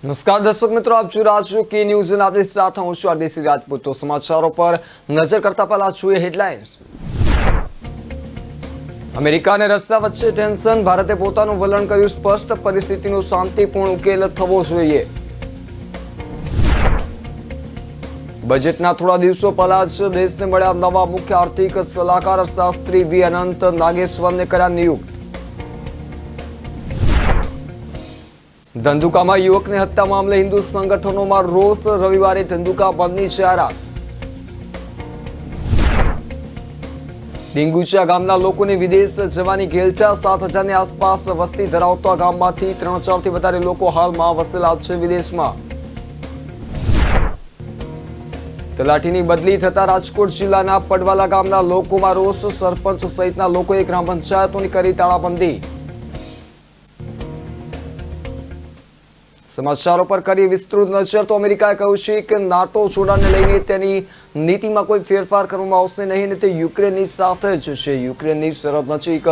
नमस्कार दर्शक मित्रों, आप જોઈ રહ્યા છો કે ન્યૂઝ અને આપની સાથે હું છું આરડીસી રાજપૂત। તો સમાચારો પર નજર કરતા પહેલા જોઈએ હેડલાઇન્સ। અમેરિકા અને રશિયા વચ્ચે ટેન્શન, ભારતે પોતાનું વલણ કર્યું સ્પષ્ટ, પરિસ્થિતિનો શાંતિપૂર્ણ ઉકેલ થવો જોઈએ। બજેટના થોડા દિવસો પહેલા જ દેશને મળ્યા નવા મુખ્ય આર્થિક સલાહકાર શાસ્ત્રી વી અનંત નાગેશ્વરને કર્યા નિયુક્ત। ધંધુકામાં યુવકની હત્યા મામલે હિન્દુ સંગઠનોમાં રોષ, રવિવારે ધંધુકા બંધની જાહેરાત। ડીંગુચા ગામના લોકોને વિદેશ જવાની ઘેલછા, 7,000ની આસપાસ વસ્તી ધરાવતા ગામમાંથી 3-4થી વધારે લોકો હાલમાં વસેલા છે વિદેશમાં। તલાટીની બદલી થતા રાજકોટ જિલ્લાના પડવાલા ગામના લોકોમાં રોષ, સરપંચ સહિતના લોકોએ ગ્રામ પંચાયતોની કરી તાળાબંધી। સમાચારો પર કરી વિસ્તૃત નજર તો અમેરિકાએ કહ્યું છે કે નાટો જોડાણને લઈને તેની નીતિમાં કોઈ ફેરફાર કરવામાં આવશે નહીં અને તે યુક્રેનની સાથે જ છે। યુક્રેનની સરહદ નજીક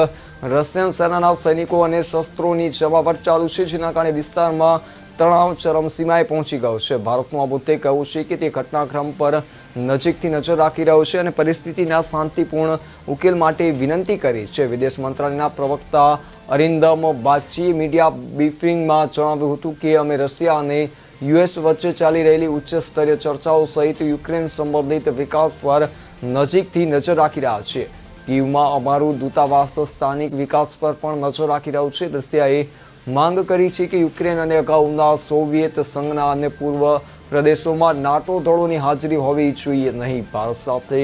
રશિયન સેનાના સૈનિકો અને શસ્ત્રોની જમાવટ ચાલુ છે, જેના કારણે વિસ્તારમાં તણાવ ચરમસીમાએ પહોંચી ગયો છે। ભારતનું આ મુદ્દે કહ્યું છે કે તે ઘટનાક્રમ પર નજીકથી નજર રાખી રહ્યો છે અને પરિસ્થિતિના શાંતિપૂર્ણ ઉકેલ માટે વિનંતી કરી છે। વિદેશ મંત્રાલયના પ્રવક્તા અરિંદમ બાગચીએ મીડિયા બ્રીફિંગમાં જણાવ્યું હતું કે અમે રશિયા અને યુએસ વચ્ચે ચાલી રહેલી ઉચ્ચ સ્તરીય ચર્ચાઓ સહિત યુક્રેન સંબંધિત વિકાસ પર નજીકથી નજર રાખી રહ્યા છીએ। કીવમાં અમારું દૂતાવાસ સ્થાનિક વિકાસ પર પણ નજર રાખી રહ્યું છે। રશિયાએ માંગ કરી છે કે યુક્રેન અને અગાઉના સોવિયેત સંઘના અને પૂર્વ પ્રદેશોમાં નાટો દળોની હાજરી હોવી જોઈએ નહીં। ભારત સાથે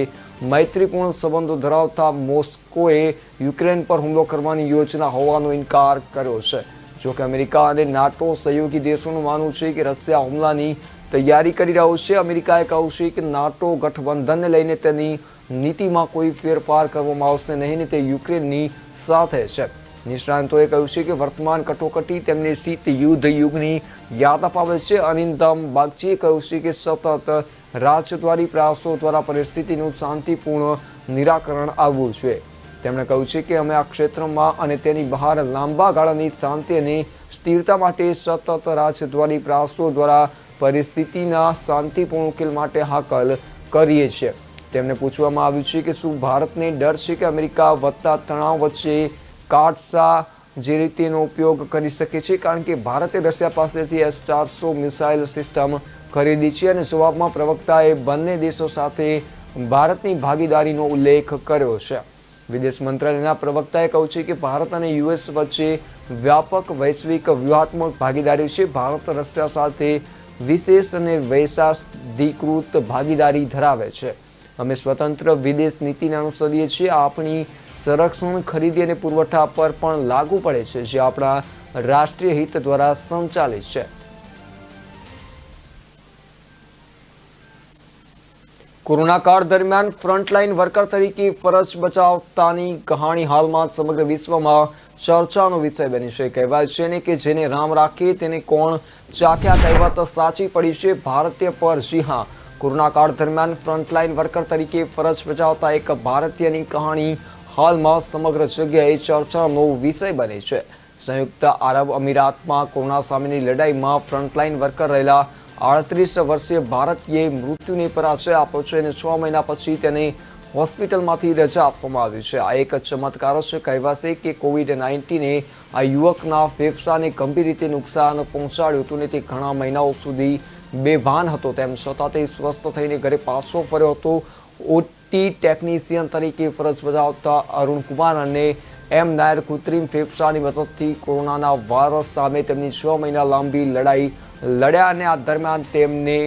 મૈત્રીપૂર્ણ સંબંધો ધરાવતા મોસ્કોએ યુક્રેન પર હુમલો કરવાની યોજના હોવાનો ઇનકાર કર્યો છે। જોકે અમેરિકા અને નાટો સહયોગી દેશોનું માનવું છે કે રશિયા હુમલાની તૈયારી કરી રહ્યો છે। અમેરિકાએ કહ્યું છે કે નાટો ગઠબંધનને લઈને તેની નીતિમાં કોઈ ફેરફાર કરવામાં આવશે નહીં અને તે યુક્રેનની સાથે છે। નિષ્ણાંતોએ કહ્યું છે કે વર્તમાન કટોકટી તેમને શીત યુદ્ધ યુગની યાદ અપાવે છે। અરિંદમ બાગચીએ કહ્યું છે કે સતત રાજદ્વારી પ્રયાસો દ્વારા પરિસ્થિતિનું શાંતિપૂર્ણ નિરાકરણ આવવું જોઈએ। તેમણે કહ્યું છે કે અમે આ ક્ષેત્રમાં અને તેની બહાર લાંબા ગાળાની શાંતિ અને સ્થિરતા માટે સતત રાજદ્વારી પ્રયાસો દ્વારા પરિસ્થિતિના શાંતિપૂર્ણ ઉકેલ માટે હાકલ કરીએ છીએ। તેમને પૂછવામાં આવ્યું છે કે શું ભારતને ડર છે કે અમેરિકા વધતા તણાવ વચ્ચે કાટસા જે રીતેનો ઉપયોગ કરી શકે છે, કારણ કે ભારતે રશિયા પાસેથી S-400 મિસાઇલ સિસ્ટમ ખરીદી છે અને જવાબમાં પ્રવક્તાએ બંને દેશો સાથે ભારતની ભાગીદારીનો ઉલ્લેખ કર્યો છે। વિદેશ મંત્રાલયના પ્રવક્તાએ કહ્યું છે કે ભારત અને યુએસ વચ્ચે વ્યાપક વૈશ્વિક વ્યૂહાત્મક ભાગીદારી છે। ભારત રશિયા સાથે વિશેષ અને વૈસાધિકૃત ભાગીદારી ધરાવે છે। અમે સ્વતંત્ર વિદેશ નીતિને અનુસરીએ છીએ। આપણી સંરક્ષણ ખરીદી અને પુરવઠા પર પણ લાગુ પડે છે, જે આપણા રાષ્ટ્રીય હિત દ્વારા સંચાલિત છે। કોરોના કાળ દરમિયાન ફ્રન્ટલાઇન વર્કર તરીકે ફરજ બજાવતાની કહાણી હાલમાં સમગ્ર વિશ્વમાં ચર્ચાનો વિષય બની છે। કહેવાય છે ને કે જેને રામ રાખે તેને કોણ ચાખ્યા, કહેવત સાચી પડી છે ભારતીય પર। જી हाँ, કોરોના કાળ દરમિયાન ફ્રન્ટલાઇન વર્કર તરીકે ફરજ બજાવતા એક ભારતીયની કહાણી હાલમાં સમગ્ર જગ્યાએ ચર્ચાનો વિષય બની છે। સંયુક્ત આરબ અમીરાતમાં કોરોના સામેની લડાઈમાં ફ્રન્ટલાઇન વર્કર રહેલા 38 વર્ષીય ભારતીય મૃત્યુને પરાજય આપ્યો છે અને 6 મહિના પછી તેને હોસ્પિટલમાંથી રજા આપવામાં આવી છે। આ એક ચમત્કાર છે। કહેવાશે કે COVID-19એ આ યુવકના ફેફસાને ગંભીર રીતે નુકસાન પહોંચાડ્યું હતું અને તે ઘણા મહિનાઓ સુધી બેભાન હતો। તેમ છતાં તે સ્વસ્થ થઈને ઘરે પાછો ફર્યો હતો। ઓટી ટેકનિશિયન તરીકે ફરજ બજાવતા અરુણ કુમાર અને એમ નાયર કૃત્રિમ ફેફસાની મદદથી કોરોનાના વાયરસ સામે તેમની 6 મહિના લાંબી લડાઈ લડ્યા અને આ દરમિયાન તેમને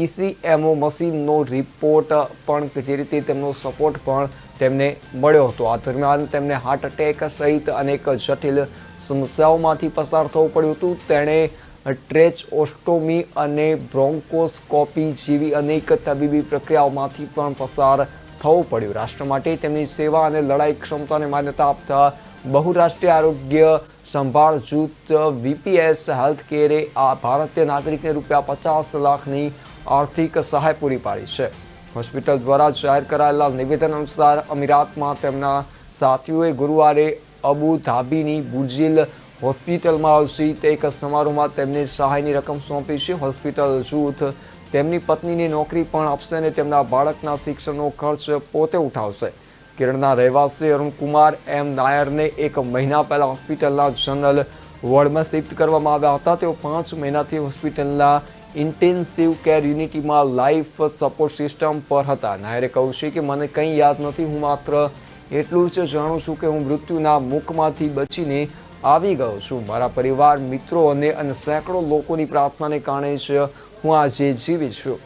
ECMO મશીનનો રિપોર્ટ પણ જે રીતે તેમનો સપોર્ટ પણ તેમને મળ્યો હતો। આ દરમિયાન તેમને હાર્ટ અટેક સહિત અનેક જટિલ સમસ્યાઓમાંથી પસાર થવું પડ્યું હતું। તેણે ટ્રેચઓસ્ટોમી અને બ્રોન્કોસ્કોપી જેવી અનેક તબીબી પ્રક્રિયાઓમાંથી પણ પસાર થવું પડ્યું। રાષ્ટ્ર માટે તેમની સેવા અને લડાઈ ક્ષમતાને માન્યતા આપતા બહુરાષ્ટ્રીય આરોગ્ય સંભાળ જૂથ VPS હેલ્થ કેરે આ ભારતીય નાગરિકને ₹50 લાખની આર્થિક સહાય પૂરી પાડી છે। હોસ્પિટલ દ્વારા જાહેર કરાયેલા નિવેદન અનુસાર અમીરાતમાં તેમના સાથીઓએ ગુરુવારે અબુ ધાબીની બુર્જિલ હોસ્પિટલમાં આયોજિત એક સમારોહમાં તેમને સહાયની રકમ સોંપી છે. હોસ્પિટલ જૂથ તેમની પત્નીને નોકરી પણ આપશે અને તેમના બાળકના શિક્ષણનો ખર્ચ પોતે ઉઠાવશે. કેરળના રહેવાસી અરુણકુમાર એમ નાયરને 1 મહિના પહેલા હોસ્પિટલના જનરલ વોર્ડમાં શિફ્ટ કરવામાં આવ્યા હતા. તેઓ 5 મહિનાથી હોસ્પિટલના ઇન્ટેન્સિવ કેર યુનિટમાં લાઈફ સપોર્ટ સિસ્ટમ પર હતા. નાયરે કહ્યું છે કે મને કંઈ યાદ નથી. હું માત્ર એટલું જ જાણું છું કે હું મૃત્યુના મુખમાંથી બચીને આવી ગયો છું. મારા પરિવાર, મિત્રો અને સેંકડો લોકોની પ્રાર્થનાને કારણે જ હું આજે જીવી છું.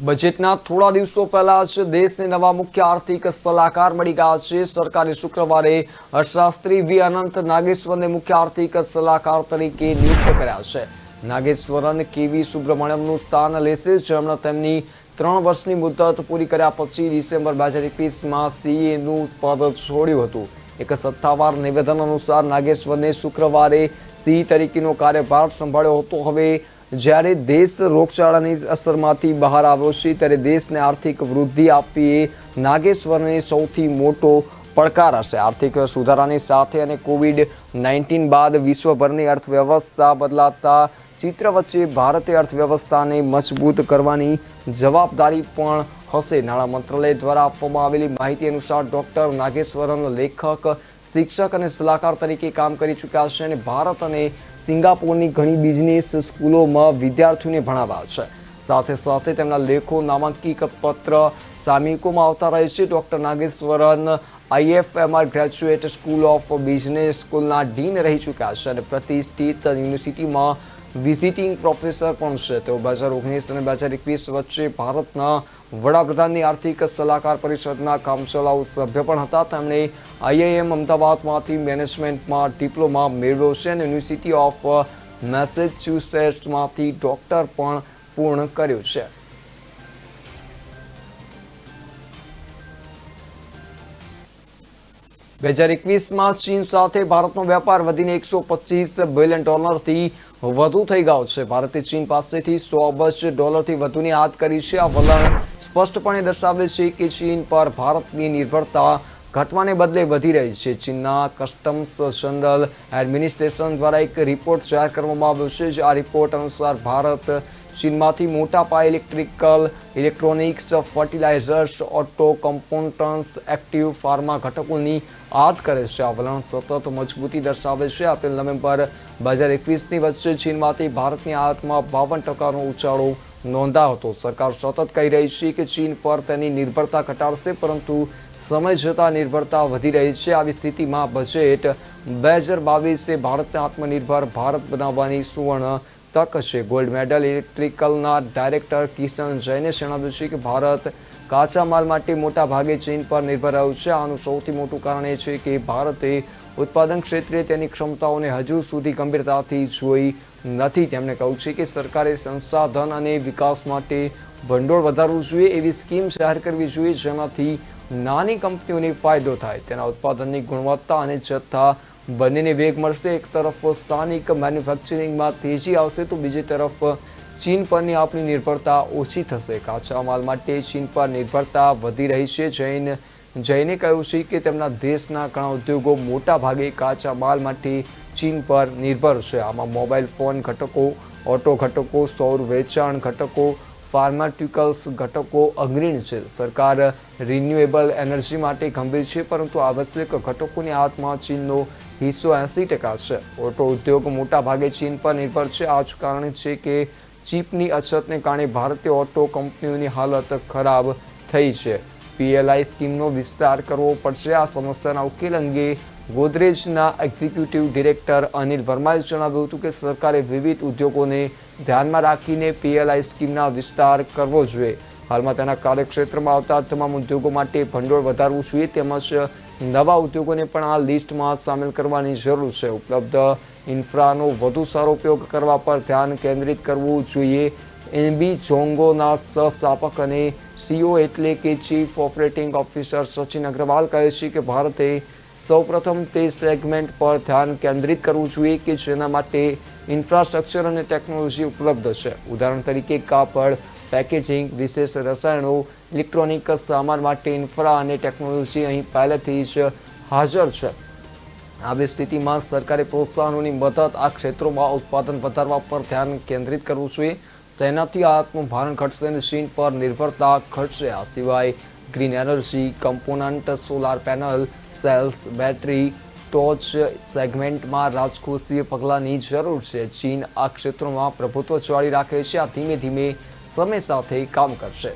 બજેટના થોડા દિવસો પહેલા જ દેશને નવા મુખ્ય આર્થિક સલાહકાર મળી ગયા છે. સરકારે શુક્રવારે અર્થશાસ્ત્રી વી અનંત નાગેશ્વરને મુખ્ય આર્થિક સલાહકાર તરીકે નિયુક્ત કર્યા છે. નાગેશ્વરન કેવી સુબ્રમણ્યમનું સ્થાન લેશે, જેમણે તેમની 3 વર્ષની મુદત પૂરી કર્યા પછી ડિસેમ્બર 2021માં સીએનું પદ છોડ્યું હતું. એક સત્તાવાર નિવેદન અનુસાર નાગેશ્વરને શુક્રવારે સીઈ તરીકેનો કાર્યભાર સંભાળ્યો હતો. હવે જ્યારે દેશ રોગચાળાની અસરમાંથી બહાર આવ્યો છે ત્યારે દેશને આર્થિક વૃદ્ધિ આપવી એ નાગેશ્વરને સૌથી મોટો પડકાર હશે. આર્થિક સુધારાની સાથે અને કોવિડ-19 બાદ વિશ્વભરની અર્થવ્યવસ્થા બદલાતા ચિત્ર વચ્ચે ભારતીય અર્થવ્યવસ્થાને મજબૂત કરવાની જવાબદારી પણ હશે. નાણાં મંત્રાલય દ્વારા આપવામાં આવેલી માહિતી અનુસાર ડોક્ટર નાગેશ્વરન લેખક, શિક્ષક અને સલાહકાર તરીકે કામ કરી ચૂક્યા છે અને ભારત અને સિંગાપોરની ઘણી બિઝનેસ સ્કૂલોમાં વિદ્યાર્થીઓને ભણાવ્યા છે. સાથે સાથે તેમના લેખો નામાંકિત પત્ર સામયિકોમાં આવતા રહે છે. Doctor Nageswaran IFMR graduate school of business સ્કૂલના ડીન રહી ચૂક્યા છે અને પ્રતિષ્ઠિત યુનિવર્સિટીમાં વિઝિટિંગ પ્રોફેસર પણ છે. તેઓ 2019 અને 2021 વચ્ચે ભારતના વડાપ્રધાનની આર્થિક સલાહકાર પરિષદના કામચલાઉ સભ્ય પણ હતા. તેમણે IIM અમદાવાદમાંથી મેનેજમેન્ટમાં ડિપ્લોમા મેળવ્યો છે અને યુનિવર્સિટી ઓફ મેસેચ્યુસેટ્સમાંથી ડોક્ટર પણ પૂર્ણ કર્યું છે. $2021માં ચીન સાથે ભારતનો વેપાર વધીને $125 બિલિયન વધુ થઈ ગયો છે. ભારતે ચીન પાસેથી $100 અબજ વધુની આયાત કરી છે. આ વલણ સ્પષ્ટપણે દર્શાવે છે કે ચીન પર ભારતની નિર્ભરતા ઘટવાને બદલે વધી રહી છે. ચીનના કસ્ટમ્સ જનરલ એડમિનિસ્ટ્રેશન દ્વારા એક રિપોર્ટ જાહેર કરવામાં આવ્યો છે. આ રિપોર્ટ અનુસાર ભારત ચીનમાંથી મોટા પાયે electronics, fertilisers, auto components, active pharma ઘટકોની આયાત કરે છે. આ વલણ સતત મજબૂતી દર્શાવે છે. એપ્રિલ-નવેમ્બર 2021ની વચ્ચે ચીનમાંથી ભારતની આયાતમાં 52%નો ઉછાળો નોંધાયો હતો. સરકાર સતત કહી રહી છે કે ચીન પર તેની નિર્ભરતા ઘટાડશે, પરંતુ સમય જતાં નિર્ભરતા વધી રહી છે. આવી સ્થિતિમાં બજેટ 2022 ભારતને આત્મનિર્ભર ભારત બનાવવાની સુવર્ણ તક છે. ગોલ્ડ મેડલ ઇલેક્ટ્રિકલના ડાયરેક્ટર કિશન જૈને જણાવ્યું છે કે ભારત કાચા માલ માટે મોટા ભાગે ચીન પર નિર્ભર રહ્યું છે. આનું સૌથી મોટું કારણ એ છે કે ભારતે ઉત્પાદન ક્ષેત્રે તેની ક્ષમતાઓને હજુ સુધી ગંભીરતાથી જોઈ નથી. તેમણે કહ્યું છે કે સરકારે સંસાધન અને વિકાસ માટે ભંડોળ વધારવું જોઈએ, એવી સ્કીમ જાહેર કરવી જોઈએ જેનાથી નાની કંપનીઓને ફાયદો થાય. તેના ઉત્પાદનની ગુણવત્તા અને જથ્થા બંનેને વેગ મળશે. એક તરફ સ્થાનિક મેન્યુફેક્ચરિંગમાં તેજી આવશે તો બીજી તરફ ચીન પરની આપણી નિર્ભરતા ઓછી થશે. કાચા માલ માટે ચીન પર નિર્ભરતા વધી રહી છે. જૈને કહ્યું છે કે તેમના દેશના ઘણા ઉદ્યોગો મોટા ભાગે કાચા માલ માટે ચીન પર નિર્ભર છે. આમાં મોબાઈલ ફોન ઘટકો, ઓટો ઘટકો, સૌર વેચાણ ઘટકો, ફાર્માસ્યુટિકલ્સ ઘટકો અગ્રણી છે. સરકાર રિન્યુએબલ એનર્જી માટે ગંભીર છે, પરંતુ આવશ્યક ઘટકોની આયાતમાં ચીનનો હિસ્સો 80% છે. ઓટો ઉદ્યોગ મોટા ભાગે ચીન પર નિર્ભર છે. આ જ કારણ છે કે ચીપની અછતને કારણે ભારતીય ઓટો કંપનીઓની હાલત ખરાબ થઈ છે. PLI સ્કીમનો વિસ્તાર કરવો પડશે. આ સમસ્યાના ઉકેલ અંગે ગોદરેજના એક્ઝિક્યુટિવ ડિરેક્ટર અનિલ વર્માએ જણાવ્યું હતું કે સરકારે વિવિધ ઉદ્યોગોને ધ્યાનમાં રાખીને PLI સ્કીમના વિસ્તાર કરવો જોઈએ. હાલમાં તેના કાર્યક્ષેત્રમાં આવતા તમામ ઉદ્યોગો માટે ભંડોળ વધારવું જોઈએ, તેમજ નવા ઉદ્યોગોને પણ આ લિસ્ટમાં સામેલ કરવાની જરૂર છે. ઉપલબ્ધ ઇન્ફ્રાનો વધુ સારો ઉપયોગ કરવા પર ધ્યાન કેન્દ્રિત કરવું જોઈએ. NB જોંગોના સહસ્થાપક અને CEO એટલે કે chief operating officer Sachin Agrawal કહે છે કે ભારતે સૌપ્રથમ તે સેગમેન્ટ પર ધ્યાન કેન્દ્રિત કરવું જોઈએ કે જેના માટે ઇન્ફ્રાસ્ટ્રક્ચર અને ટેકનોલોજી ઉપલબ્ધ છે. ઉદાહરણ તરીકે કાપડ, પેકેજિંગ, વિશેષ રસાયણો, ઇલેક્ટ્રોનિક સામાન માટે ઇન્ફ્રા અને ટેકનોલોજી અહીં પહેલેથી જ હાજર છે. આવી સ્થિતિમાં સરકારે પ્રોત્સાહનોની મદદ આ ક્ષેત્રોમાં ઉત્પાદન વધારવા પર ધ્યાન કેન્દ્રિત કરવું જોઈએ. તેનાથી આત્મભારણ ઘટશે અને ચીન પર નિર્ભરતા ઘટશે. આ સિવાય green energy component, solar panel, cells, battery, ટોચ સેગમેન્ટમાં રાજકોષીય પગલાંની જરૂર છે. ચીન આ ક્ષેત્રોમાં પ્રભુત્વ જાળવી રાખે છે. આ ધીમે ધીમે સમય સાથે કામ કરશે.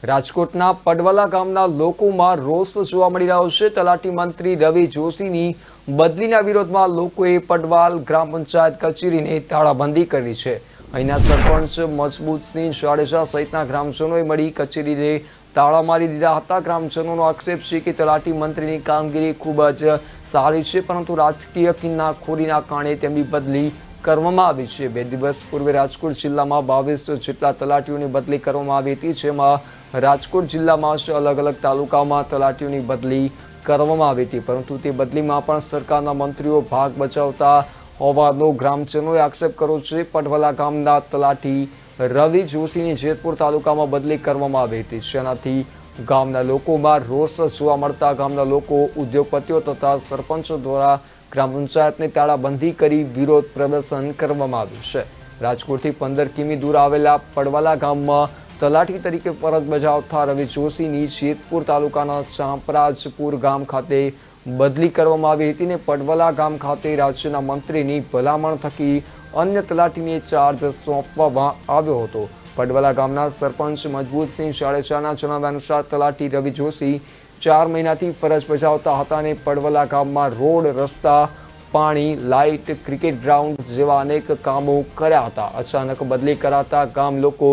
રાજકોટના પડવલા ગામના લોકોમાં રોષ જોવા મળી રહ્યો છે. તલાટી મંત્રી રવિ જોશીની બદલીના વિરોધમાં લોકોએ પડવાલ ગ્રામ પંચાયત કચેરીને તાળાબંધી કરી છે. અહીંના સરપંચ મજબૂતસિંહ જાડેજા સહિતના ગ્રામજનોએ મળી કચેરીને તાળા મારી દીધા હતા. ગ્રામજનોનો આક્ષેપ છે કે તલાટી મંત્રીની કામગીરી ખૂબ જ સારી છે, પરંતુ રાજકીય કિન્નાખોરીના કારણે તેમની બદલી કરવામાં આવી છે. 2 દિવસ પૂર્વે રાજકોટ જિલ્લામાં 22 જેટલા તલાટીઓની બદલી કરવામાં આવી હતી, જેમાં રાજકોટ જિલ્લામાં જ અલગ અલગ તાલુકામાં તલાટીઓની બદલી કરવામાં આવી હતી, પરંતુ તે બદલીમાં પણ સરકારના મંત્રીઓ ભાગ બચાવતા હોવાનો ગ્રામજનોએ આક્ષેપ કર્યો છે. પડવલા ગામના તલાટી રવિ જોશીની જેતપુર તાલુકામાં બદલી કરવામાં આવી હતી, જેનાથી ગામના લોકોમાં રોષ જોવા મળતા ગામના લોકો, ઉદ્યોગપતિઓ તથા સરપંચો દ્વારા ગ્રામ પંચાયતને તાળાબંધી કરી વિરોધ પ્રદર્શન કરવામાં આવ્યું છે. રાજકોટથી 15 કિમી દૂર આવેલા પડવાલા ગામમાં તલાટી તરીકે ફરજ બજાવતા રવિ જોશીની જેતપુર તાલુકાના ચાંપરાજપુર ગામ ખાતે બદલી કરવામાં આવી હતી ને પડવલા ગામ ખાતે રાજ્યના મંત્રીની ભલામણ થકી અન્ય તલાટીને ચાર્જ સોંપવામાં આવ્યો હતો. પડવલા ગામના સરપંચ મજબૂતસિંહ જાડેજાના જણાવ્યા અનુસાર તલાટી રવિ જોશી 4 મહિનાથી ફરજ બજાવતા હતા અને પડવલા ગામમાં રોડ, રસ્તા, પાણી, લાઇટ, ક્રિકેટ ગ્રાઉન્ડ જેવા અનેક કામો કર્યા હતા. અચાનક બદલી કરાતા ગામ લોકો,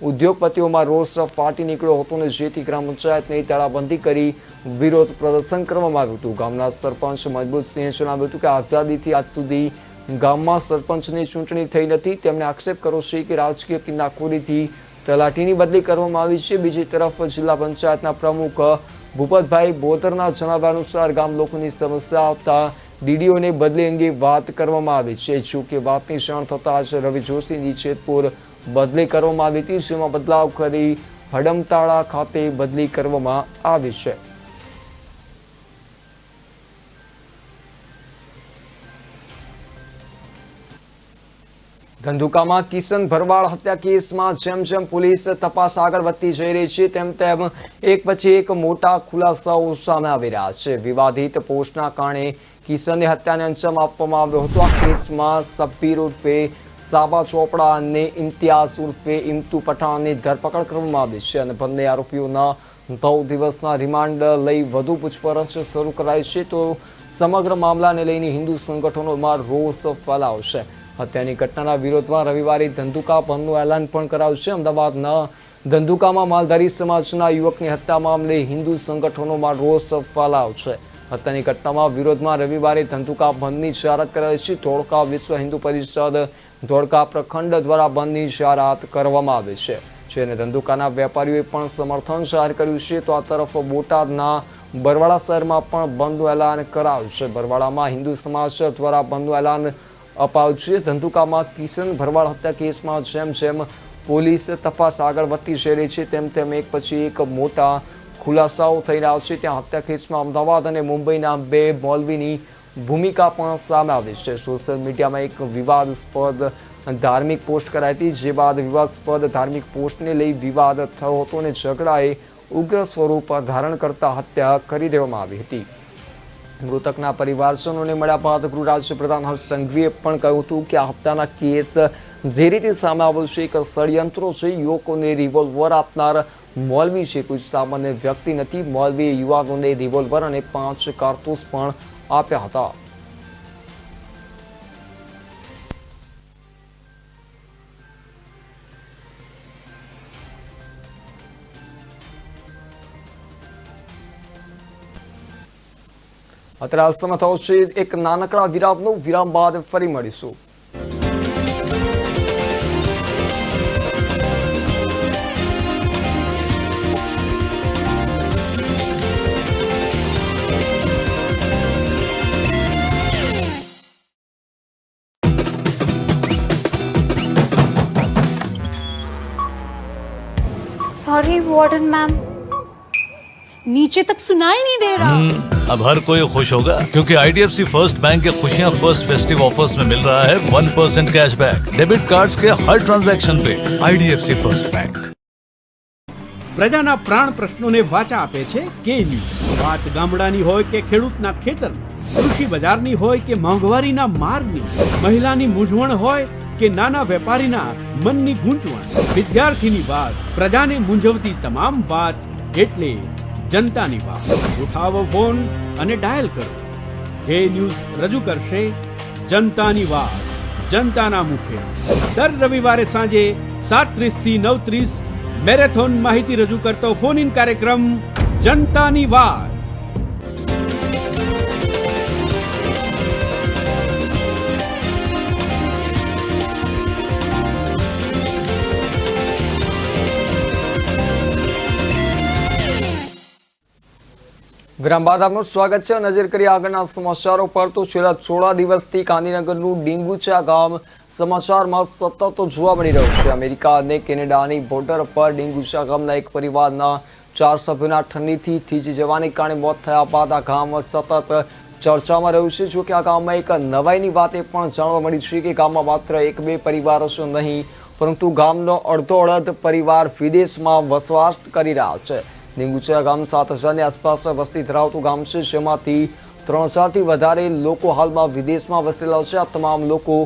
ઉદ્યોગપતિઓમાં રોષ ફાટી નીકળ્યો હતો અને જેથી ગ્રામ પંચાયતને તાળાબંધી કરી વિરોધ પ્રદર્શન કરવામાં આવ્યું હતું. ગામના સરપંચ મજબૂતસિંહે જણાવ્યું હતું કે આઝાદીથી આજ સુધી ગામમાં સરપંચની ચૂંટણી થઈ નથી. તેમણે આક્ષેપ કર્યો છે કે રાજકીય કિન્નાખોરીથી તલાટીની બદલી કરવામાં આવી છે. બીજી તરફ જિલ્લા પંચાયતના પ્રમુખ ભૂપતભાઈ બોદરના જણાવ્યા અનુસાર ગામ લોકોની સમસ્યા આવતા ડીડીઓને બદલી અંગે વાત કરવામાં આવી છે. જો કે વાતની જાણ થતાં જ રવિ જોશીની જેતપુર બદલી કરવામાં આવી હતી, જેમાં બદલાવ કરી હડમતાળા ખાતે બદલી કરવામાં આવી છે. ધંધુકામાં કિશન ભરવાડ હત્યા કેસમાં જેમ જેમ પોલીસ તપાસ આગળ વધતી જઈ રહી છે, તેમ તેમ એક પછી એક મોટા ખુલાસાઓ સામે આવી રહ્યા છે. વિવાદિત પોસ્ટના કારણે કિશનની હત્યાને અંજામ આપવામાં આવ્યો હતો. આ કેસમાં સબ્બીર ઉર્ફે સાબા ચોપડા અને ઇમ્તિયાઝ ઉર્ફે ઇમ્તુ પઠાણની ધરપકડ કરવામાં આવી છે અને બંને આરોપીઓના 9 દિવસના રિમાન્ડ લઈ વધુ પૂછપરછ શરૂ કરાઈ છે. તો સમગ્ર મામલાને લઈને હિન્દુ સંગઠનોમાં રોષ ફેલાયો છે. હત્યાની ઘટનાના વિરોધમાં રવિવારે ધંધુકા બંધનું એલાન પણ કરાયું છે. અમદાવાદના ધંધુકામાં માલધારી સમાજના યુવકની હત્યા મામલે હિન્દુ સંગઠનોમાં રોષ ફેલાયો છે. હત્યાની ઘટનામાં વિરોધમાં રવિવારે ધંધુકા બંધની જાહેરાત કરાઈ છે. ધોળકા વિશ્વ હિન્દુ પરિષદ ધોળકા પ્રખંડ દ્વારા બંધની જાહેરાત કરવામાં આવી છે, જેને ધંધુકાના વેપારીઓએ પણ સમર્થન જાહેર કર્યું છે. તો આ તરફ બોટાદના બરવાડા શહેરમાં પણ બંધનું એલાન કરાયું છે. બરવાડામાં હિન્દુ સમાજ દ્વારા બંધનું એલાન અપાયું છે. ધંધુકામાં કિશન ભરવાડ હત્યા કેસમાં જેમ જેમ પોલીસ તપાસ આગળ વધતી જઈ રહી છે, તેમ તેમ એક પછી એક મોટા ખુલાસાઓ થઈ રહ્યા છે. ત્યાં હત્યા કેસમાં અમદાવાદ અને મુંબઈના 2 મૌલવીની ભૂમિકા પણ સામે આવી છે. સોશિયલ મીડિયામાં એક વિવાદાસ્પદ ધાર્મિક પોસ્ટ કરાઈ હતી, જે બાદ વિવાદાસ્પદ ધાર્મિક પોસ્ટને લઈ વિવાદ થયો હતો અને ઝઘડાએ ઉગ્ર સ્વરૂપ ધારણ કરતા હત્યા કરી દેવામાં આવી હતી. મૃતકના પરિવારજનોને મળ્યા બાદ ગૃહ રાજ્યપ્રધાન હર્ષ સંઘવીએ પણ કહ્યું હતું કે આ હત્યાના કેસ જે રીતે સામે આવ્યો છે એક ષડયંત્રો છે. યુવકોને રિવોલ્વર આપનાર મૌલવી છે, કોઈ સામાન્ય વ્યક્તિ નથી. મૌલવીએ યુવાનોને રિવોલ્વર અને 5 કારતૂસ પણ આપ્યા હતા. અત્યારે સમય થયો છે એક નાનકડા વિરામનો. વિરામ બાદ ફરી મળીશું. Sorry warden ma'am. नीचे तक सुनाई नहीं दे रहा। अब हर कोई खुश होगा क्योंकि IDFC फर्स्ट बैंक के खुशियां फर्स्ट फेस्टिव ऑफर्स में मिल रहा है 1% कैशबैक डेबिट कार्ड्स के हर ट्रांजैक्शन पे। IDFC first bank. પ્રજાના પ્રાણ પ્રશ્નોને વાચા આપે છે કે ન્યૂઝ। વાત ગામડાની હોય કે ખેડૂતના ખેતરની, કૃષિ બજારની હોય કે મોંઘવારીના માર્ગની, મહિલાની મૂંઝવણ હોય કે નાના વેપારીના મનની ગૂંચવણ, વિદ્યાર્થીની વાત, પ્રજાને મૂંઝવતી તમામ વાત એટલે જનતાની વાત। ઉઠાવો ફોન અને ડાયલ કરો। કે ન્યૂઝ રજૂ કરશે જનતાની વાત જનતાના મુખે। દર રવિવારે સાંજે 7:30 થી 9:30 મેરેથોન માહિતી રજૂ કરતો ફોન ઇન કાર્યક્રમ જનતાની વાત। વિરામ બાદ આપનું સ્વાગત છે। નજર કરીએ આગળના સમાચારો પર તો છેલ્લા થોડા દિવસથી ગાંધીનગરનું ડીંગુચા ગામ સમાચારમાં સતત જોવા મળી રહ્યું છે। અમેરિકા અને કેનેડાની બોર્ડર પર ડીંગુચા ગામના એક પરિવારના 4 સભ્યોના ઠંડીથી થીજી જવાને કારણે મોત થયા બાદ આ ગામ સતત ચર્ચામાં રહ્યું છે। જો કે આ ગામમાં એક નવાઈની વાત એ પણ જાણવા મળી છે કે ગામમાં માત્ર 1-2 પરિવારો જ નહીં પરંતુ ગામનો અડધો-અડધ પરિવાર વિદેશમાં વસવાટ કરી રહ્યા છે। ડીંગુચા ગામ 7,000ની આસપાસ વસ્તી ધરાવતું ગામ છે, જેમાંથી 3,000થી વધારે લોકો હાલમાં વિદેશમાં વસેલા છે। આ તમામ લોકો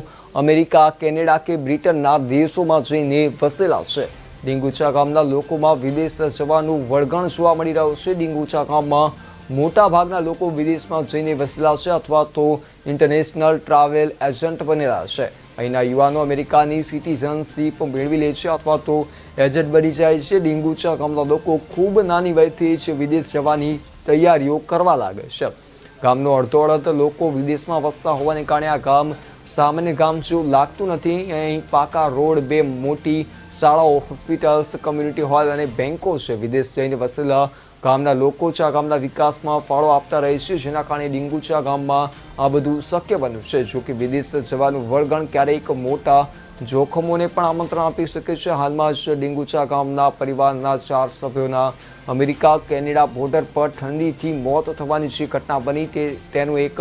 અમેરિકા, કેનેડા કે બ્રિટનના દેશોમાં જઈને વસેલા છે। ડીંગુચા ગામના લોકોમાં વિદેશ જવાનું વળગણ જોવા મળી રહ્યું છે। ડીંગુચા ગામમાં મોટા ભાગના લોકો વિદેશમાં જઈને વસેલા છે અથવા તો ઇન્ટરનેશનલ ટ્રાવેલ એજન્ટ બનેલા છે। અહીંના યુવાનો અમેરિકાની સિટીઝનશીપ મેળવી લે છે અથવા તો એજન્ટ બની જાય છે। ડીંગુચા ગામના લોકો ખૂબ નાની વયથી જ વિદેશ જવાની તૈયારીઓ કરવા લાગે છે। ગામનો અડધો-અડધ લોકો વિદેશમાં વસતા હોવાને કારણે આ ગામ સામાન્ય ગામ જેવું લાગતું નથી। અહીં પાકા રોડ, 2 મોટી શાળાઓ, હોસ્પિટલ્સ, કમ્યુનિટી હોલ અને બેંકો છે। વિદેશ જઈને વસેલા ગામના લોકો છે આ ગામના વિકાસમાં ફાળો આપતા રહે છે, જેના કારણે ડીંગુચા ગામમાં આ બધું શક્ય બન્યું છે। જો કે વિદેશ જવાનું વળગણ ક્યારેક મોટા જોખમોને પણ આમંત્રણ આપી શકે છે। હાલમાં જ ડીંગુચા ગામના પરિવારના 4 સભ્યોના અમેરિકા, કેનેડા બોર્ડર પર ઠંડીથી મોત થવાની જે ઘટના બની તેનું એક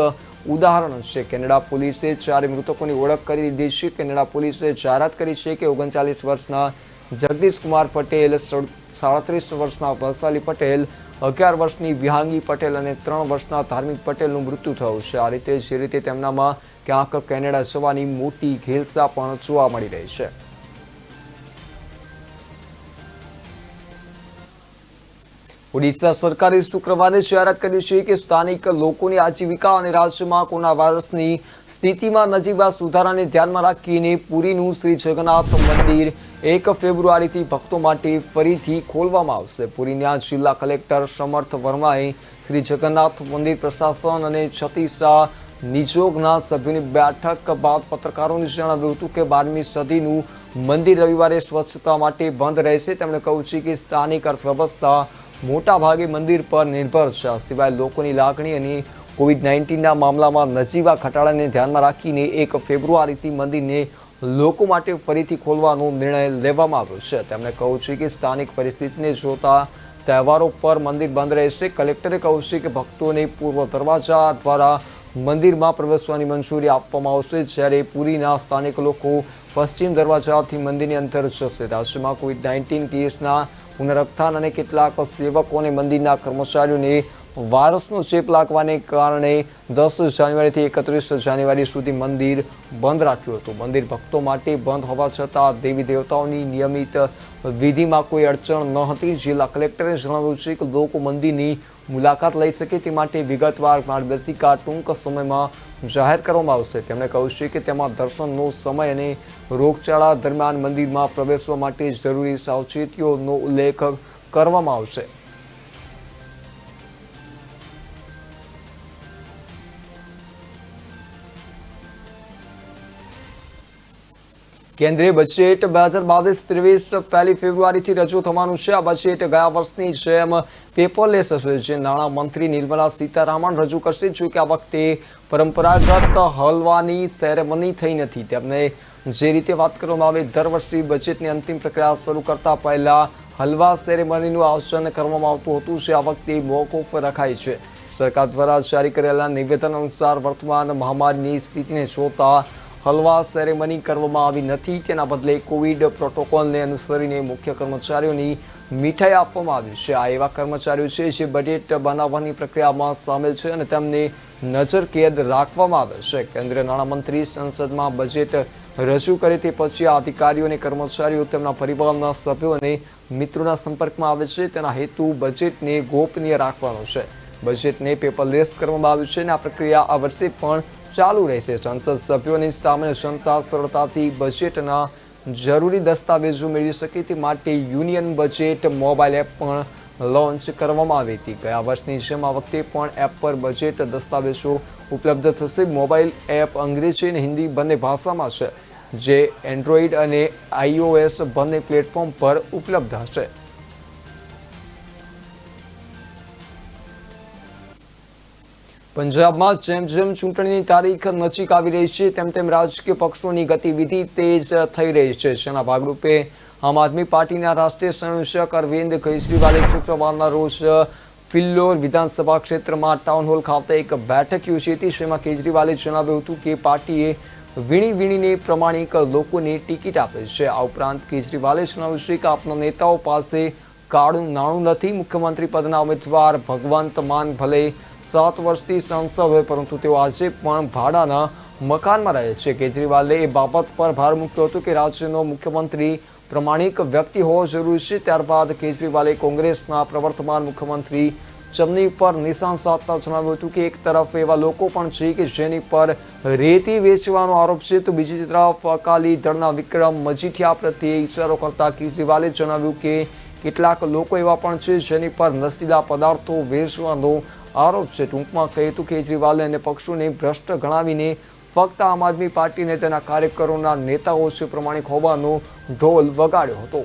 ઉદાહરણ છે। કેનેડા પોલીસે 4 મૃતકોની ઓળખ કરી લીધી છે। કેનેડા પોલીસે જાહેરાત કરી છે કે 39 વર્ષના જગદીશ કુમાર પટેલ, 37 વર્ષના વૈશાલી પટેલ, 11 વર્ષની વિહાંગી પટેલ અને 3 વર્ષના ધાર્મિક પટેલનું મૃત્યુ થયું છે। આ રીતે જે રીતે તેમનામાં ક્યાંક કેનેડા જવાની મોટી ઘેલસા પણ જોવા મળી રહી છે। ઓડિશા સરકારે શુક્રવારે જાહેરાત કરી છે કે સ્થાનિક લોકોની આજીવિકા અને રાજ્યમાં કોરોના વાયરસની સ્થિતિમાં નજીવા સુધારાને ધ્યાનમાં રાખીને પુરીનું શ્રી જગન્નાથ મંદિર 1 ફેબ્રુઆરીથી ભક્તો માટે ફરીથી ખોલવામાં આવશે। પુરીના જિલ્લા કલેક્ટર સમર્થ વર્માએ શ્રી જગન્નાથ મંદિર પ્રશાસન અને છત્તીસા નિયોગના સભ્યોની બેઠક બાદ પત્રકારોને જણાવ્યું હતું કે 12મી સદીનું મંદિર રવિવારે સ્વચ્છતા માટે બંધ રહેશે। તેમણે કહ્યું છે કે સ્થાનિક અર્થવ્યવસ્થા મોટા ભાગે મંદિર પર નિર્ભર છે। આ સિવાય લોકોની લાગણી અને COVID-19ના મામલામાં નજીવા ઘટાડાને ધ્યાનમાં રાખીને 1 ફેબ્રુઆરીથી મંદિરને લોકો માટે ફરીથી ખોલવાનો નિર્ણય લેવામાં આવ્યો છે। તેમણે કહ્યું છે કે સ્થાનિક પરિસ્થિતિને જોતા તહેવારો પર મંદિર બંધ રહેશે। કલેક્ટરે કહ્યું છે કે ભક્તોને પૂર્વ દરવાજા દ્વારા મંદિરમાં પ્રવેશવાની મંજૂરી આપવામાં આવશે, જ્યારે પુરીના સ્થાનિક લોકો પશ્ચિમ દરવાજાથી મંદિરની અંદર જશે। રાજ્યમાં COVID-19 કેસના પુનરુત્થાન અને કેટલાક સેવકો અને મંદિરના કર્મચારીઓને વાયરસનો ચેપ લાગવાને કારણે 10 જાન્યુઆરીથી 31 જાન્યુઆરી સુધી મંદિર બંધ રાખ્યું હતું। મંદિર ભક્તો માટે બંધ હોવા છતાં દેવી દેવતાઓની નિયમિત વિધિમાં કોઈ અડચણ ન હતી। જિલ્લા કલેક્ટરે જણાવ્યું છે કે લોકો મંદિરની મુલાકાત લઈ શકે તે માટે વિગતવાર માર્ગદર્શિકા ટૂંક સમયમાં જાહેર કરવામાં આવશે। તેમણે કહ્યું છે કે તેમાં દર્શનનો સમય અને રોગચાળા દરમિયાન મંદિરમાં પ્રવેશવા માટે જરૂરી સાવચેતીઓનો ઉલ્લેખ કરવામાં આવશે। કેન્દ્રીય બજેટ 2022-23 પહેલી ફેબ્રુઆરીથી રજૂ થવાનું છે। આ બજેટ ગયા વર્ષની જેમ પેપરલેસ હશે, જે નાણાં મંત્રી નિર્મલા સીતારામન રજૂ કરશે। જો કે આ વખતે પરંપરાગત હલવાની સેરેમની થઈ નથી। તેમને જે રીતે વાત કરવામાં આવે, દર વર્ષે બજેટની અંતિમ પ્રક્રિયા શરૂ કરતા પહેલા હલવા સેરેમનીનું આયોજન કરવામાં આવતું હતું જે આ વખતે મોકૂફ રખાઈ છે. સરકાર દ્વારા જારી કરેલા નિવેદન અનુસાર વર્તમાન મહામારીની સ્થિતિને જોતા હલવા સેરેમની કરવામાં આવી નથી. તેના બદલે કોવિડ પ્રોટોકોલને અનુસરીને મુખ્ય કર્મચારીઓની મીઠાઈ આપવામાં આવી છે. આ એવા કર્મચારીઓ છે જે બજેટ બનાવવાની પ્રક્રિયામાં સામેલ છે અને તેમને નજરકેદ રાખવામાં આવે છે. કેન્દ્રીય નાણામંત્રી સંસદમાં બજેટ રજૂ કરે તે પછી આ અધિકારીઓ અને કર્મચારીઓ તેમના પરિવારના સભ્યો અને મિત્રોના સંપર્કમાં આવે છે. તેના હેતુ બજેટને ગોપનીય રાખવાનો છે. બજેટને પેપરલેસ કરવામાં આવ્યું છે અને આ પ્રક્રિયા આ વર્ષે પણ ચાલુ રહેશે. સંસદ સભ્યોની સામાન્ય જનતા સરળતાથી બજેટના જરૂરી દસ્તાવેજો મેળવી શકે તે માટે યુનિયન બજેટ મોબાઈલ એપ પણ લોન્ચ કરવામાં આવી હતી. ગયા વર્ષની જેમ આ વખતે પણ એપ પર બજેટ દસ્તાવેજો ઉપલબ્ધ થશે. મોબાઈલ એપ અંગ્રેજી અને હિન્દી બંને ભાષામાં છે, જે એન્ડ્રોઈડ અને iOS બંને પ્લેટફોર્મ પર ઉપલબ્ધ હશે. પંજાબમાં જેમ જેમ ચૂંટણીની તારીખ નજીક આવી રહી છે તેમ તેમ રાજકીય પક્ષોની ગતિવિધિ તેજ થઈ રહી છે. જેના ભાગરૂપે આમ આદમી પાર્ટીના રાષ્ટ્રીય સંયોજક અરવિંદ કેજરીવાલે શુક્રવારના રોજ ફિલ્લોર વિધાનસભા ક્ષેત્રમાં ટાઉન હોલ ખાતે એક બેઠક યોજી હતી. જેમાં કેજરીવાલે જણાવ્યું હતું કે પાર્ટીએ વીણીને પ્રમાણિક લોકોને ટિકિટ આપે છે. આ ઉપરાંત કેજરીવાલે જણાવ્યું છે કે આપના નેતાઓ પાસે કાળું નાણું નથી. મુખ્યમંત્રી પદના ઉમેદવાર ભગવંત માન ભલે 7 વર્ષથી સાંસદ હોય પરંતુ તેઓ આજે પણ ભાડાના મકાનમાં રહે છે. કેજરીવાલે એ બાબત પર ભાર મૂક્યો હતો કે રાજ્યનો મુખ્યમંત્રી પ્રમાણિક વ્યક્તિ હોવો જરૂરી છે. ત્યારબાદ કેજરીવાલે કોંગ્રેસના પ્રવર્તમાન મુખ્યમંત્રી ચમની પર નિશાન સાધતા જણાવ્યું હતું કે એક તરફ એવા લોકો પણ છે કે જેની પર રેતી વેચવાનો આરોપ છે, તો બીજી તરફ અકાલી દળના વિક્રમ મજીઠિયા પ્રત્યે ઇશારો કરતા કેજરીવાલે જણાવ્યું કે કેટલાક લોકો એવા પણ છે જેની પર નશીલા પદાર્થો વેચવાનો આરોપ છે. ટૂંકમાં કહે તો કેજરીવાલે અને પક્ષોને ભ્રષ્ટ ગણાવીને ફક્ત આમ આદમી પાર્ટીને તેના કાર્યકરોના નેતાઓ છે પ્રમાણિક હોવાનો ઢોલ વગાડ્યો હતો.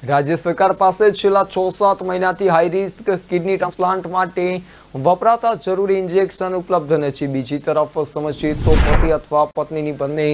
રાજ્ય સરકાર પાસે છેલ્લા 6-7 મહિનાથી હાઈ રિસ્ક કિડની ટ્રાન્સપ્લાન્ટ માટે વપરાતા જરૂરી ઇન્જેક્શન ઉપલબ્ધ નથી. બીજી તરફ સમજીએ તો પતિ અથવા પત્નીની બંને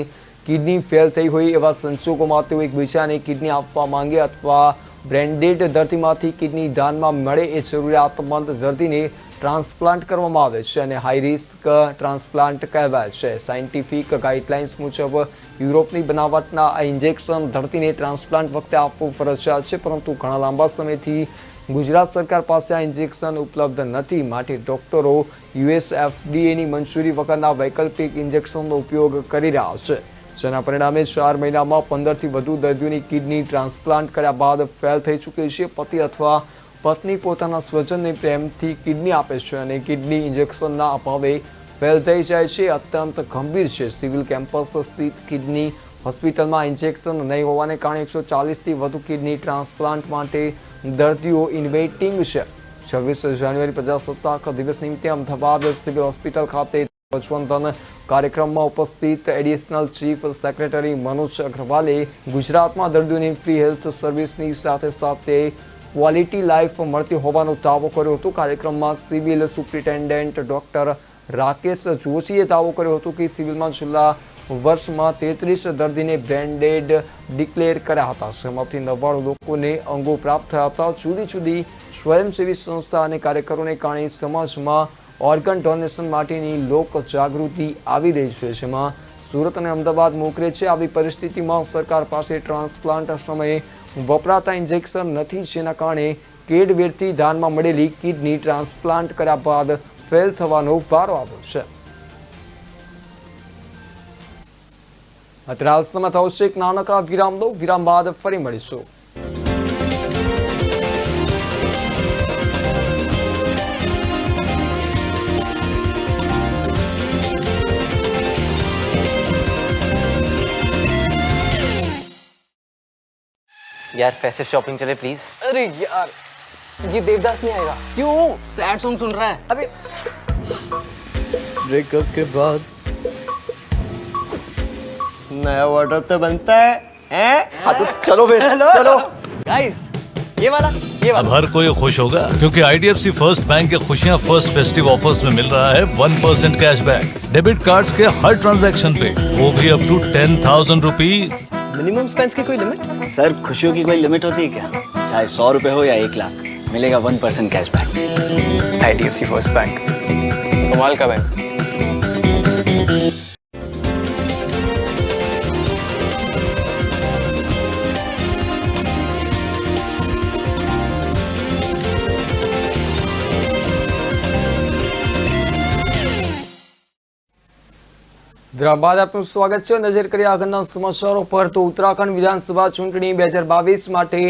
કિડની ફેલ થઈ હોય એવા સંજોગોમાં તેઓ એકબીજાને કિડની આપવા માંગે અથવા બ્રેન્ડેડ દર્દીમાંથી કિડની દાનમાં મળે એ જરૂરિયાતમંદ દર્દીને ટ્રાન્સપ્લાન્ટ કરવામાં આવે છે અને હાઈ રિસ્ક ટ્રાન્સપ્લાન્ટ કહેવાય છે. સાયન્ટિફિક ગાઈડલાઇન્સ મુજબ યુરોપની બનાવટના આ ઇન્જેક્શન દર્દીને ટ્રાન્સપ્લાન્ટ વખતે આપવું ફરજિયાત છે, પરંતુ ઘણા લાંબા સમયથી ગુજરાત સરકાર પાસે આ ઇન્જેક્શન ઉપલબ્ધ નથી. માટે ડોક્ટરો US FDAની મંજૂરી વગરના વૈકલ્પિક ઇન્જેક્શનનો ઉપયોગ કરી રહ્યા છે. જેના પરિણામે 4 મહિનામાં 15થી વધુ દર્દીઓની કિડની ટ્રાન્સપ્લાન્ટ કર્યા બાદ ફેલ થઈ ચૂકી છે. પતિ અથવા પત્ની પોતાના સ્વજનને પ્રેમથી કિડની આપે છે અને કિડની ઇન્જેક્શનના અભાવે ફેલ થઈ જાય છે. અત્યંત ગંભીર છે. સિવિલ કેમ્પસ સ્થિત કિડની હોસ્પિટલમાં ઇન્જેક્શન નહીં હોવાને કારણે 140થી વધુ કિડની ટ્રાન્સપ્લાન્ટ માટે દર્દીઓ ઇન્વેટિંગ છે. 26 જાન્યુઆરી પ્રજાસત્તાક દિવસ નિમિત્તે અમદાવાદ સિવિલ હોસ્પિટલ ખાતે ધ્વજવંદન કાર્યક્રમમાં ઉપસ્થિત એડિશનલ ચીફ સેક્રેટરી મનોજ અગ્રવાલે ગુજરાતમાં દર્દીઓની ફ્રી હેલ્થ સર્વિસની સાથે સાથે ક્વોલિટી લાઈફ મળતી હોવાનો દાવો કર્યો હતો. કાર્યક્રમમાં સિવિલ સુપ્રિન્ટેન્ડન્ટ ડોક્ટર રાકેશ જોશીએ દાવો કર્યો હતો કે સિવિલમાં છેલ્લા વર્ષમાં 33 દર્દીને બ્રેન્ડેડ ડિક્લેર કર્યા હતા. જેમાંથી 99 લોકોને અંગો પ્રાપ્ત થયા હતા. જુદી જુદી સ્વયંસેવી સંસ્થા અને કાર્યકરોને કારણે સમાજમાં ઓર્ગન ડોનેશન માટેની લોક જાગૃતિ આવી રહી છે, જેમાં સુરત અને અમદાવાદ મોખરે છે. આવી પરિસ્થિતિમાં સરકાર પાસે ટ્રાન્સપ્લાન્ટ સમયે વપરાતા ઇન્જેક્શન નથી, જેના કારણે કેડવેરથી દાનમાં મળેલી કિડની ટ્રાન્સપ્લાન્ટ કર્યા બાદ ફેલ થવાનો વારો આવ્યો છે. અત્યારે હાલ સમય થયો છે એક નાનકડા વિરામનો. વિરામ બાદ ફરી મળીશું. यार फेस्टिव शॉपिंग चले प्लीज। अरे यार ये देवदास नहीं आएगा। क्यों? सैड सॉन्ग सुन रहा है। अबे ब्रेकअप के बाद नया ऑर्डर तो बनता है हैं? हाँ तो चलो फिर चलो गाइस ये वाला अब हर कोई खुश होगा क्योंकि IDFC फर्स्ट बैंक के खुशियां फर्स्ट फेस्टिव ऑफर्स में मिल रहा है 1% कैशबैक डेबिट कार्ड्स के हर ट्रांजैक्शन पे, वो भी up to 10,000 rupees. Minimum spends की कोई लिमिट? सर खुशियों की कोई लिमिट होती है क्या? चाहे 100 रुपए हो या 1 लाख, मिलेगा 1% कैशबैक। IDFC फर्स्ट बैंक, कमाल का बैंक। વિરામ બાદ આપનું સ્વાગત છે। નજર કરીએ આગળના સમાચારો પર તો ઉત્તરાખંડ વિધાનસભા ચૂંટણી 2022 માટે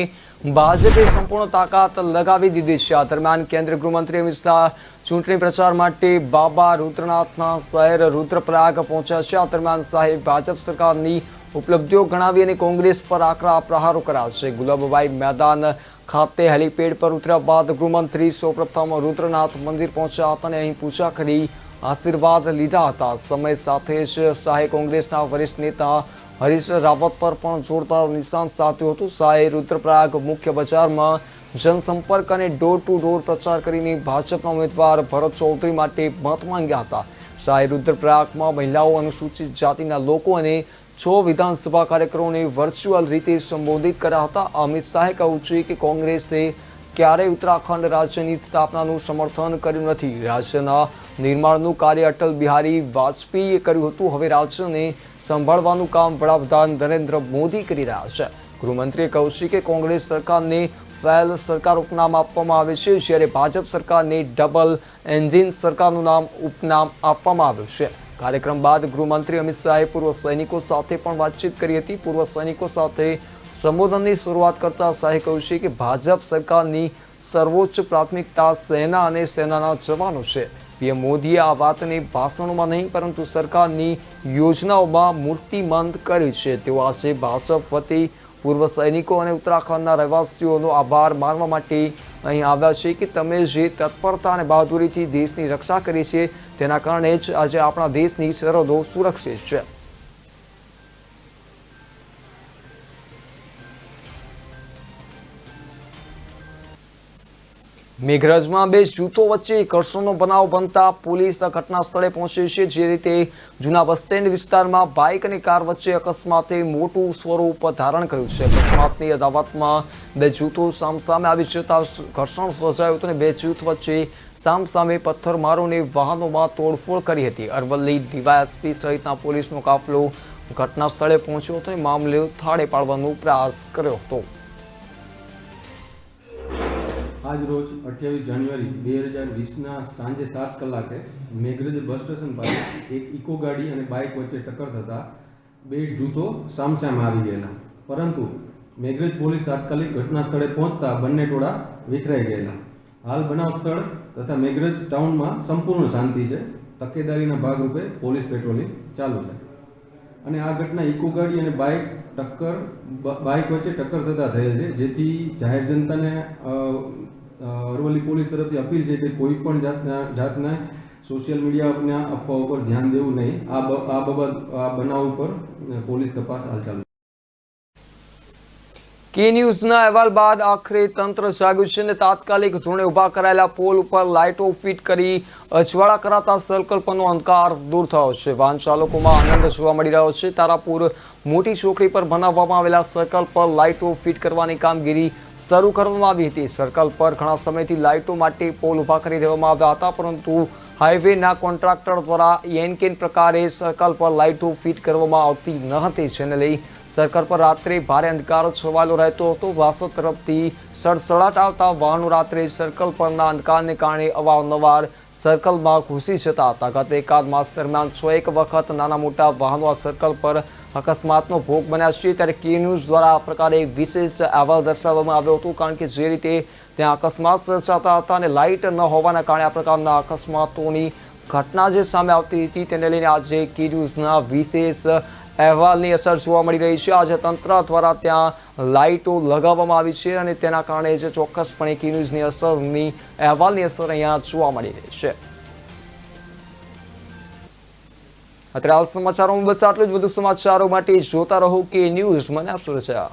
ભાજપે સંપૂર્ણ તાકાત લગાવી દીધી છે। આ દરમિયાન કેન્દ્રીય ગૃહમંત્રી અમિત શાહ ચૂંટણી પ્રચાર માટે બાબા રુદ્રનાથના શહેર રુદ્રપ્રયાગ પહોંચ્યા છે। આ દરમિયાન શાહે ભાજપ સરકારની ઉપલબ્ધિઓ ગણાવી અને કોંગ્રેસ પર આકરા પ્રહારો કર્યા છે। ગુલાબભાઈ મેદાન ખાતે હેલીપેડ પર ઉતર્યા બાદ ગૃહમંત્રી સૌપ્રથમ રુદ્રનાથ મંદિર પહોંચ્યા હતા અને અહીં પૂજા કરી આશીર્વાદ લીધા હતા। સમય સાથે જ શાહે કોંગ્રેસના વરિષ્ઠ નેતા હરીશ રાવત પર પણ જોરદાર નિશાન સાધ્યું હતું। શાહે રુદ્રપ્રયાગ મુખ્ય બજારમાં જનસંપર્ક અને ડોર ટુ ડોર પ્રચાર કરીને ભાજપના ઉમેદવાર ભરત ચૌધરી માટે મત માંગ્યા હતા। શાહે રુદ્રપ્રયાગમાં મહિલાઓ, અનુસૂચિત જાતિના લોકો અને 6 વિધાનસભા કાર્યકરોને વર્ચ્યુઅલ રીતે સંબોધિત કર્યા હતા। અમિત શાહે કહ્યું છે કે કોંગ્રેસે ક્યારેય ઉત્તરાખંડ રાજ્યની સ્થાપનાનું સમર્થન કર્યું નથી। રાજ્યના નિર્માણનું કાર્ય અટલ બિહારી વાજપેયીએ કર્યું હતું। હવે રાજ્યને સંભાળવાનું કામ વડાપ્રધાન નરેન્દ્ર મોદી કરી રહ્યા છે। ગૃહમંત્રીએ કહ્યું છે કે કોંગ્રેસ સરકારને ફેલ સરકાર ઉપનામ આપવામાં આવે છે, જ્યારે ભાજપ સરકારને ડબલ એન્જિન સરકારનું ઉપનામ આપવામાં આવ્યું છે। કાર્યક્રમ બાદ ગૃહમંત્રી અમિત શાહે પૂર્વ સૈનિકો સાથે પણ વાતચીત કરી હતી। પૂર્વ સૈનિકો સાથે સંબોધનની શરૂઆત કરતા શાહે કહ્યું છે કે ભાજપ સરકારની સર્વોચ્ચ પ્રાથમિકતા સેના અને સેનાના જવાનો છે। પીએમ મોદીએ આ વાતને ભાષણોમાં નહીં પરંતુ સરકારની યોજનાઓમાં મૂર્તિમંત કરી છે। તેઓ આજે ભાજપ વતી પૂર્વ સૈનિકો અને ઉત્તરાખંડના રહેવાસીઓનો આભાર માનવા માટે અહીં આવ્યા છે કે તમે જે તત્પરતા અને બહાદુરીથી દેશની રક્ષા કરી છે તેના કારણે જ આજે આપણા દેશની સરહદો સુરક્ષિત છે। મેઘરજમાં 2 જૂથો વચ્ચે ઘર્ષણનો બનાવ બનતા પોલીસ ઘટના સ્થળે પહોંચી છે। જે રીતે જૂના બસ સ્ટેન્ડ વિસ્તારમાં બાઇક અને કાર વચ્ચે અકસ્માતે મોટું સ્વરૂપ ધારણ કર્યું છે। અકસ્માતની અદાવતમાં 2 જૂથો સામસામે આવી જતા ઘર્ષણ સર્જાયું હતું અને 2 જૂથ વચ્ચે સામસામે પથ્થરમારો અને વાહનોમાં તોડફોડ કરી હતી। અરવલ્લી ડીવાયએસપી સહિતના પોલીસનો કાફલો ઘટના સ્થળે પહોંચ્યો હતો અને મામલે થાળે પાડવાનો પ્રયાસ કર્યો હતો। આજ રોજ 28 જાન્યુઆરી 2020ના સાંજે 7 કલાકે મેઘરજ બસ સ્ટેશન પાસે એક ઇકો ગાડી અને બાઇક વચ્ચે ટક્કર થતાં 2 જૂથો સામસામે આવી ગયેલા, પરંતુ મેઘરજ પોલીસ તાત્કાલિક ઘટના સ્થળે પહોંચતા બંને ટોળા વિખરાઈ ગયેલા। હાલ બનાવ સ્થળ તથા મેઘરજ ટાઉનમાં સંપૂર્ણ શાંતિ છે। તકેદારીના ભાગરૂપે પોલીસ પેટ્રોલિંગ ચાલુ છે અને આ ઘટના ઇકો ગાડી અને બાઇક વચ્ચે ટક્કર થતાં થયેલ છે, જેથી જાહેર જનતાને અરવલ્લી પોલીસ તરફથી અપીલ છે કે કોઈ પણ જાતના સોશિયલ મીડિયાના અફવાઓ પર ધ્યાન દેવું નહીં। આ બનાવ ઉપર પોલીસ તપાસ હાલ ચાલુ। કે ન્યૂઝના અહેવાલ બાદ આખરે તંત્ર જાગ્યું છે અને તાત્કાલિક ધોરણે ઊભા કરાયેલા પોલ ઉપર લાઇટો ફિટ કરી અજવાળા કરાતા સર્કલ પરનો અંધકાર દૂર થયો છે। વાહન ચાલકોમાં આનંદ જોવા મળી રહ્યો છે। તારાપુર મોટી ચોકડી પર બનાવવામાં આવેલા સર્કલ પર લાઇટો ફિટ કરવાની કામગીરી શરૂ કરવામાં આવી હતી। સર્કલ પર ઘણા સમયથી લાઇટો માટે પોલ ઊભા કરી દેવામાં આવ્યા હતા, પરંતુ હાઈવેના કોન્ટ્રાક્ટર દ્વારા એનકેન પ્રકારે સર્કલ પર લાઇટો ફિટ કરવામાં આવતી ન હતી, જેને લઈ સર્કલ પર રાત્રે ભારે અંધકાર છવાયેલો રહેતો હતો। વાસદ તરફથી સડસડાટ આવતા વાહનો રાત્રે સર્કલ પરના અંધકારને કારણે અવારનવાર સર્કલમાં ઘૂસી જતા હતા। ગત એકાદ માસ દરમિયાન 6 વખત નાના મોટા વાહનો આ સર્કલ પર અકસ્માતનો ભોગ બન્યા છે। ત્યારે કે ન્યૂઝ દ્વારા આ પ્રકારે વિશેષ અહેવાલ દર્શાવવામાં આવ્યો હતો, કારણ કે જે રીતે ત્યાં અકસ્માત સર્જાતા હતા અને લાઇટ ન હોવાના કારણે આ પ્રકારના અકસ્માતોની ઘટના જે સામે આવતી હતી તેને લઈને આજે કે ન્યૂઝના વિશેષ અહેવાલની અસર જોવા મળી રહી છે। આજે તંત્ર દ્વારા ત્યાં લાઇટો લગાવવામાં આવી છે અને તેના કારણે જે ચોક્કસપણે કે ન્યૂઝની અસરની અહેવાલની અસર અહીંયા જોવા મળી રહી છે। અત્યારે હાલ સમાચારોમાં બસ આટલું જ। વધુ સમાચારો માટે જોતા રહો કે ન્યૂઝ। મને આપશો રજા।